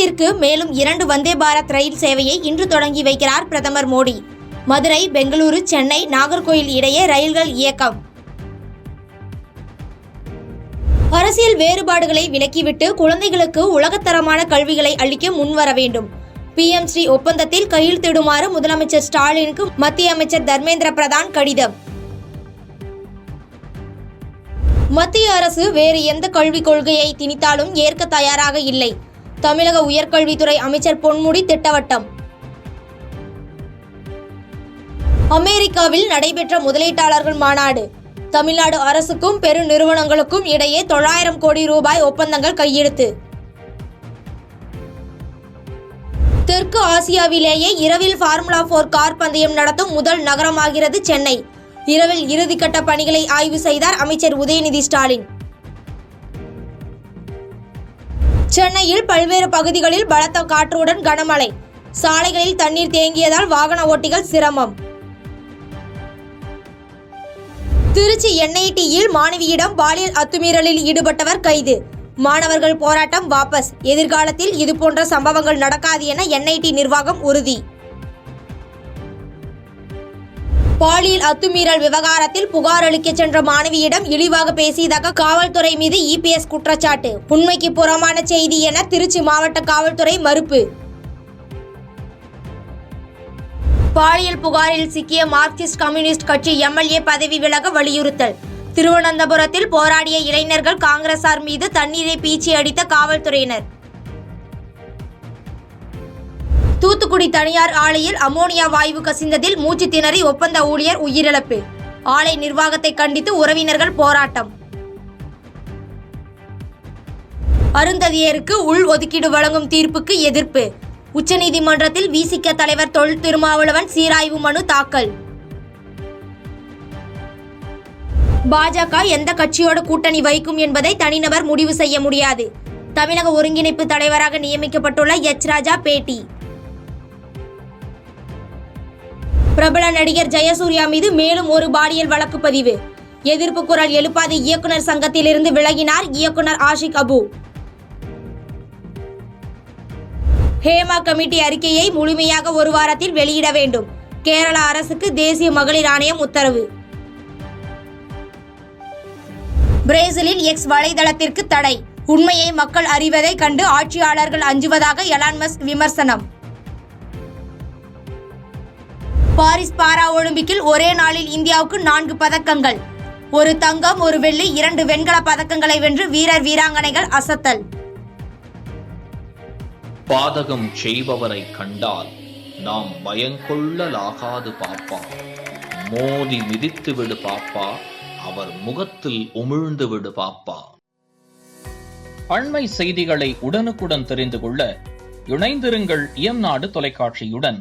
தமிழகத்திற்கு மேலும் 2 வந்தே பாரத் ரயில் சேவையை இன்று தொடங்கி வைக்கிறார் பிரதமர் மோடி. மதுரை, பெங்களூரு, சென்னை, நாகர்கோயில் இடையே ரயில்கள் இயக்கம். அரசியல் வேறுபாடுகளை விலக்கிவிட்டு குழந்தைகளுக்கு உலகத்தரமான கல்விகளை அளிக்க முன்வர வேண்டும். PM ஸ்ரீ ஒப்பந்தத்தில் கையெழுத்திடுமாறு முதலமைச்சர் ஸ்டாலினுக்கு மத்திய அமைச்சர் தர்மேந்திர பிரதான் கடிதம். மத்திய அரசு வேறு எந்த கல்விக் கொள்கையை திணித்தாலும் ஏற்க தயாராக இல்லை. தமிழக உயர்கல்வித்துறை அமைச்சர் பொன்முடி திட்டவட்டம். அமெரிக்காவில் நடைபெற்ற முதலீட்டாளர்கள் மாநாடு. தமிழ்நாடு அரசுக்கும் பெரு நிறுவனங்களுக்கும் இடையே 900 கோடி ரூபாய் ஒப்பந்தங்கள் கையெழுத்து. தெற்கு ஆசியாவிலேயே இரவில் ஃபார்முலா 4 கார் பந்தயம் நடத்தும் முதல் நகரமாகிறது சென்னை. இரவில் இறுதிக்கட்ட பணிகளை ஆய்வு செய்தார் அமைச்சர் உதயநிதி ஸ்டாலின். சென்னையில் பல்வேறு பகுதிகளில் பலத்த காற்றுடன் கனமழை. சாலைகளில் தண்ணீர் தேங்கியதால் வாகன ஓட்டிகள் சிரமம். திருச்சி NITயில் மாணவியிடம் பாலியல் அத்துமீறலில் ஈடுபட்டவர் கைது. மாணவர்கள் போராட்டம் வாபஸ். எதிர்காலத்தில் இதுபோன்ற சம்பவங்கள் நடக்காது என NIT நிர்வாகம் உறுதி. பாலியல் அத்துமீறல் விவகாரத்தில் புகார் அளிக்க சென்ற மாணவியிடம் இழிவாக பேசியதாக காவல்துறை மீது EPS குற்றச்சாட்டு. உண்மைக்கு புறமான செய்தி என திருச்சி மாவட்ட காவல்துறை மறுப்பு. பாலியல் புகாரில் சிக்கிய மார்க்சிஸ்ட் கம்யூனிஸ்ட் கட்சி MLA பதவி விலக வலியுறுத்தல். திருவனந்தபுரத்தில் போராடிய இளைஞர்கள் காங்கிரசார் மீது தண்ணீரை பீச்சி அடித்த காவல்துறையினர். தூத்துக்குடி தனியார் ஆலையில் அமோனியா வாயு கசிந்ததில் மூச்சு திணறி ஒப்பந்த ஊழியர் உயிரிழப்பு. ஆலை நிர்வாகத்தை கண்டித்து உறவினர்கள் போராட்டம். அருந்ததியருக்கு உள் ஒதுக்கீடு வழங்கும் தீர்ப்புக்கு எதிர்ப்பு. உச்சநீதிமன்றத்தில் VCK தலைவர் தொல் திருமாவளவன் சீராய்வு மனு தாக்கல். பாஜக எந்த கட்சியோடு கூட்டணி வைக்கும் என்பதை தனிநபர் முடிவு செய்ய முடியாது. தமிழக ஒருங்கிணைப்பு தலைவராக நியமிக்கப்பட்டுள்ள H. ராஜா பேட்டி. பிரபல நடிகர் ஜெயசூர்யா மீது மேலும் ஒரு பாலியல் வழக்கு பதிவு. எதிர்ப்பு குரல் எழுப்பாத இயக்குனர் சங்கத்திலிருந்து விலகினார் இயக்குனர் ஆஷிக் அபு. ஹேமா கமிட்டி அறிக்கையை முழுமையாக ஒரு வாரத்தில் வெளியிட வேண்டும். கேரள அரசுக்கு தேசிய மகளிர் ஆணையம் உத்தரவு. பிரேசிலில் X வலைதளத்திற்கு தடை. உண்மையை மக்கள் அறிவதை கண்டு ஆட்சியாளர்கள் அஞ்சுவதாக எலான் மஸ்க் விமர்சனம். பாரிஸ் பாரா ஒலிம்பிக்கில் ஒரே நாளில் இந்தியாவுக்கு 4 பதக்கங்கள். 1 தங்கம், 1 வெள்ளி, 2 வெண்கல பதக்கங்களை வென்று வீரர் வீராங்கனைகள் அசத்தல். பாதகம் செய்பவரை கண்டால் நாம் பயங்கொள்ளலாகாது பாப்பா. மோதி மிதித்து விடு பாப்பா, அவர் முகத்தில் உமிழ்ந்து விடு பாப்பா. அண்மை செய்திகளை உடனுக்குடன் தெரிந்து கொள்ள இணைந்திருங்கள் இயம்நாடு தொலைக்காட்சியுடன்.